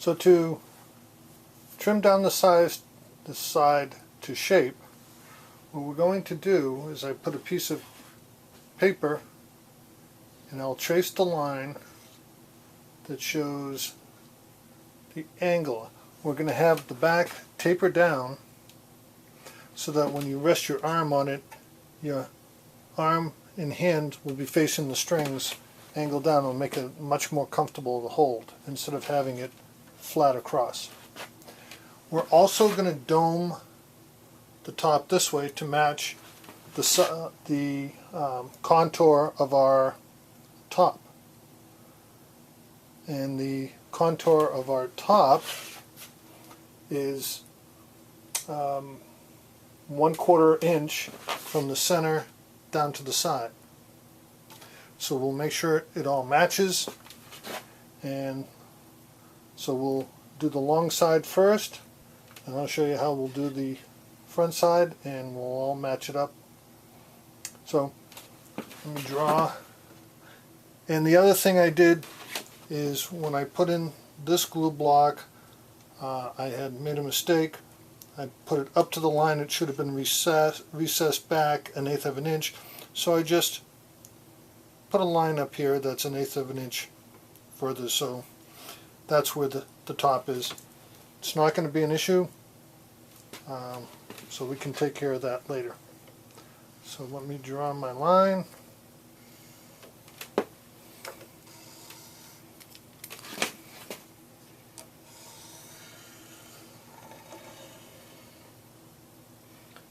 So to trim down the side to shape, what we're going to do is I put a piece of paper and I'll trace the line that shows the angle. We're going to have the back taper down so that when you rest your arm on it, your arm and hand will be facing the strings angled down. It'll make it much more comfortable to hold instead of having it flat across. We're also going to dome the top this way to match the contour of our top. And the contour of our top is 1/4 inch from the center down to the side. So we'll make sure it all matches, and so we'll do the long side first, and I'll show you how we'll do the front side, and we'll all match it up. So let me draw. And the other thing I did is when I put in this glue block, I had made a mistake. I put it up to the line. It should have been recessed back 1/8 of an inch. So I just put a line up here that's 1/8 of an inch further. So that's where the top is. It's not going to be an issue. So we can take care of that later. So let me draw my line.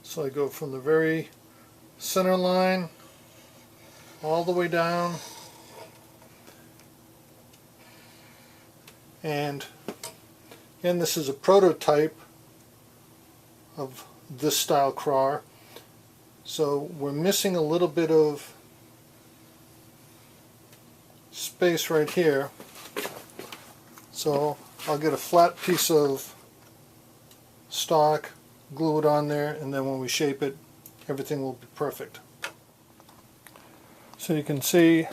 So I go from the very center line all the way down, and again, this is a prototype of this style kirar, so we're missing a little bit of space right here, so I'll get a flat piece of stock, glue it on there, and then when we shape it, everything will be perfect. So you can see,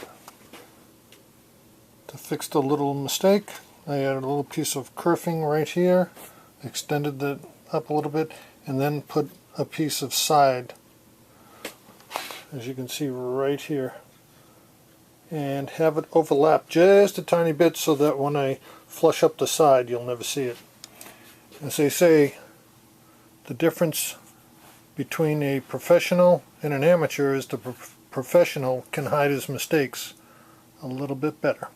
to fix the little mistake, I added a little piece of kerfing right here, extended it up a little bit, and then put a piece of side, as you can see right here, and have it overlap just a tiny bit so that when I flush up the side you'll never see it. As they say, the difference between a professional and an amateur is the professional can hide his mistakes a little bit better.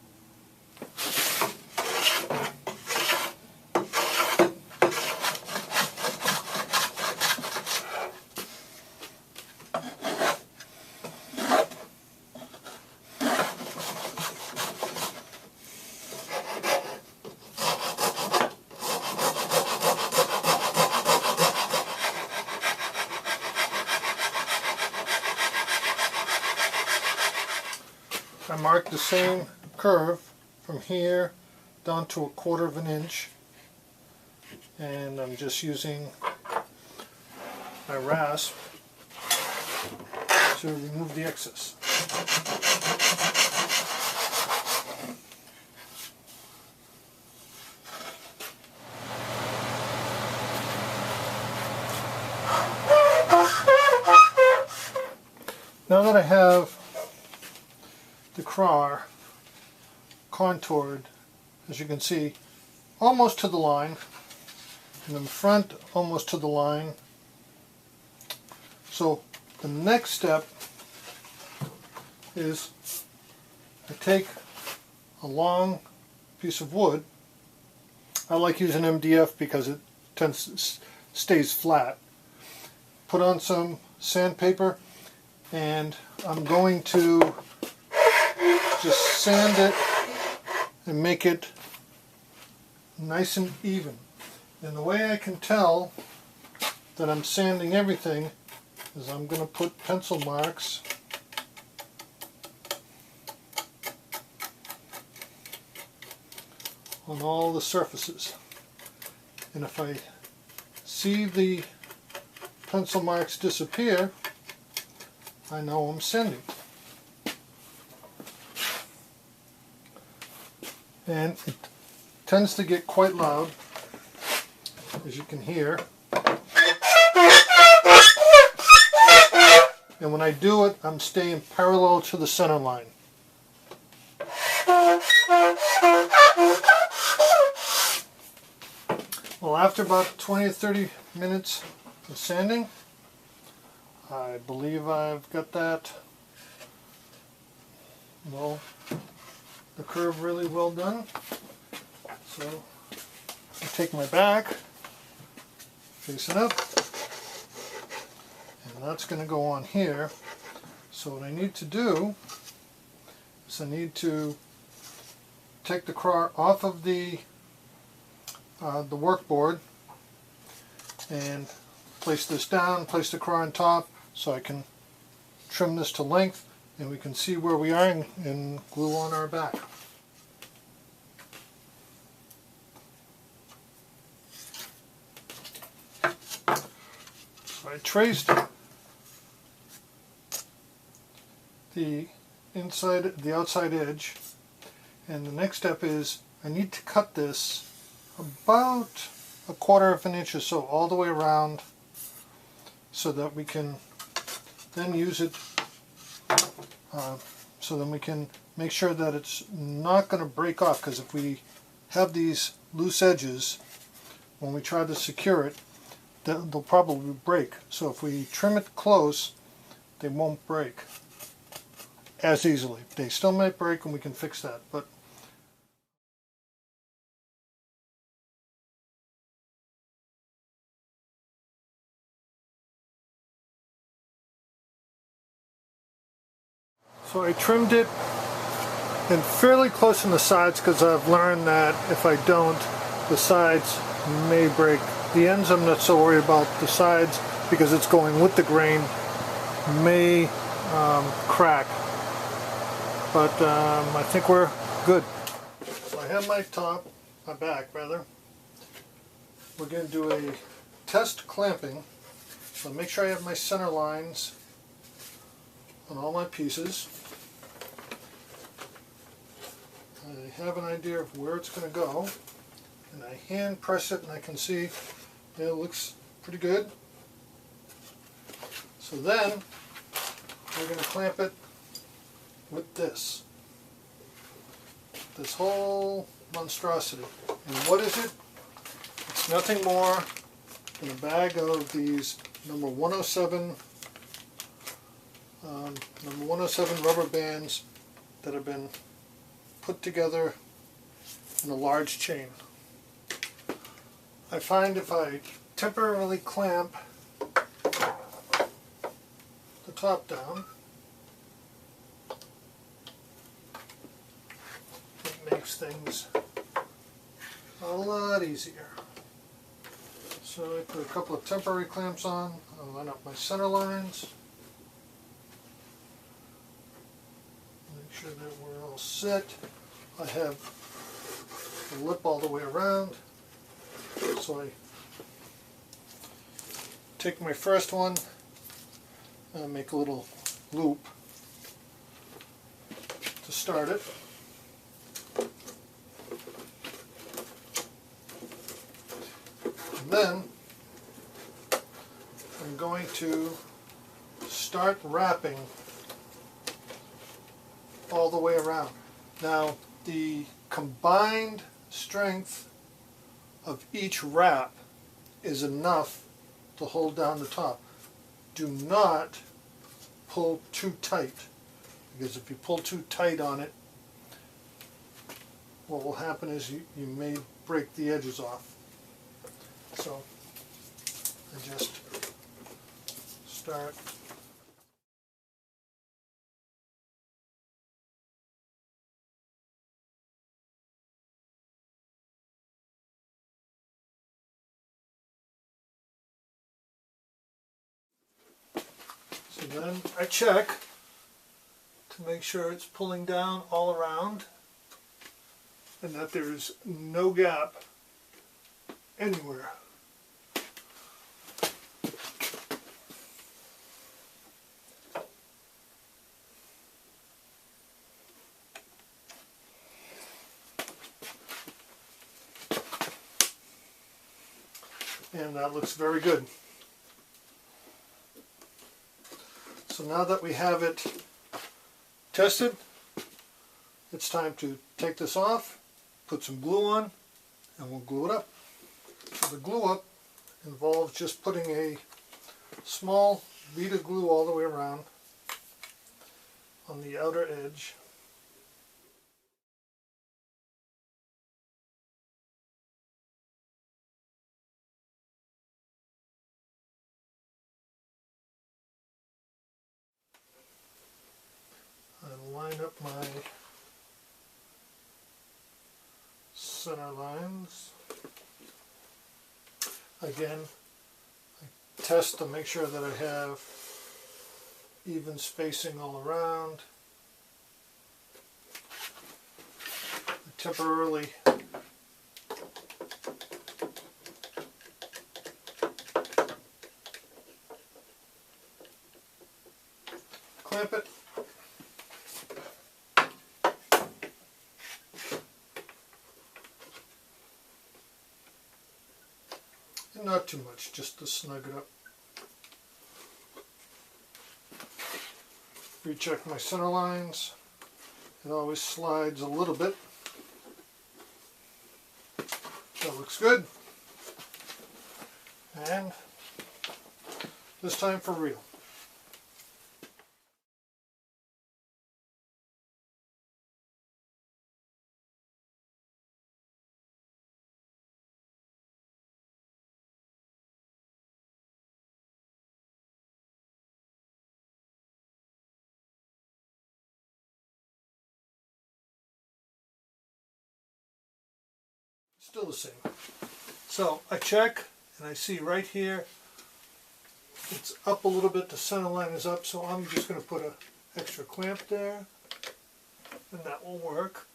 I marked the same curve from here down to 1/4 of an inch, and I'm just using my rasp to remove the excess. Now that I have the kirar contoured, as you can see, almost to the line, and in the front almost to the line. So the next step is I take a long piece of wood. I like using MDF because it stays flat. Put on some sandpaper, and I'm going to just sand it and make it nice and even. And the way I can tell that I'm sanding everything is I'm going to put pencil marks on all the surfaces. And if I see the pencil marks disappear, I know I'm sanding. And it tends to get quite loud, as you can hear. And when I do it, I'm staying parallel to the center line. Well, after about 20 or 30 minutes of sanding, I believe I've got that, well, the curve really well done. So I take my back, face it up, and that's going to go on here. So what I need to do is I need to take the Kirar off of the workboard and place this down, place the Kirar on top so I can trim this to length and we can see where we are and glue on our back. So I traced the outside edge, and the next step is I need to cut this about 1/4 of an inch or so all the way around so that we can then use it so then we can make sure that it's not going to break off, because if we have these loose edges when we try to secure it, they'll probably break. So if we trim it close, they won't break as easily. They still might break and we can fix that, but so I trimmed it and fairly close on the sides, because I've learned that if I don't, the sides may break. The ends I'm not so worried about. The sides, because it's going with the grain, may crack. But I think we're good. So I have my back rather. We're going to do a test clamping. So make sure I have my center lines on all my pieces. I have an idea of where it's going to go, and I hand press it and I can see it looks pretty good. So then we're going to clamp it with this whole monstrosity. And what is it? It's nothing more than a bag of these number 107 rubber bands that have been put together in a large chain. I find if I temporarily clamp the top down, it makes things a lot easier. So I put a couple of temporary clamps on, I'll line up my center lines, make sure that we're all set. I have the lip all the way around, so I take my first one and make a little loop to start it. And then I'm going to start wrapping all the way around. Now, the combined strength of each wrap is enough to hold down the top. Do not pull too tight, because if you pull too tight on it, what will happen is you may break the edges off. So I just start . So then I check to make sure it's pulling down all around and that there's no gap anywhere. and that looks very good. So now that we have it tested, it's time to take this off, put some glue on, and we'll glue it up. So the glue up involves just putting a small bead of glue all the way around on the outer edge. I line up my center lines. Again, I test to make sure that I have even spacing all around. I temporarily clamp it. And not too much, just to snug it up. Recheck my center lines. It always slides a little bit. That looks good. And this time for real. Still the same. So I check and I see right here it's up a little bit, the center line is up, so I'm just going to put an extra clamp there and that will work.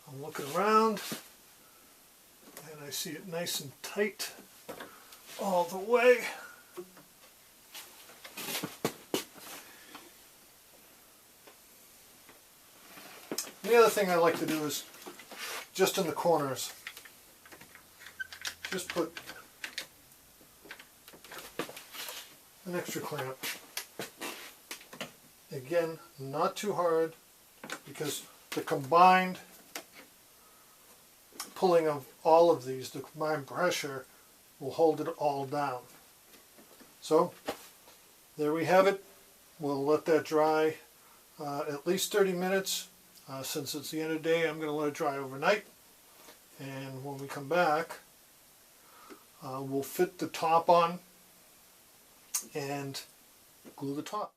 I'm looking around and I see it nice and tight all the way. The other thing I like to do is just in the corners, just put an extra clamp. Again, not too hard, because the combined pulling of all of these, the combined pressure, will hold it all down. So there we have it. We'll let that dry at least 30 minutes. Since it's the end of the day, I'm going to let it dry overnight. And when we come back, we'll fit the top on and glue the top.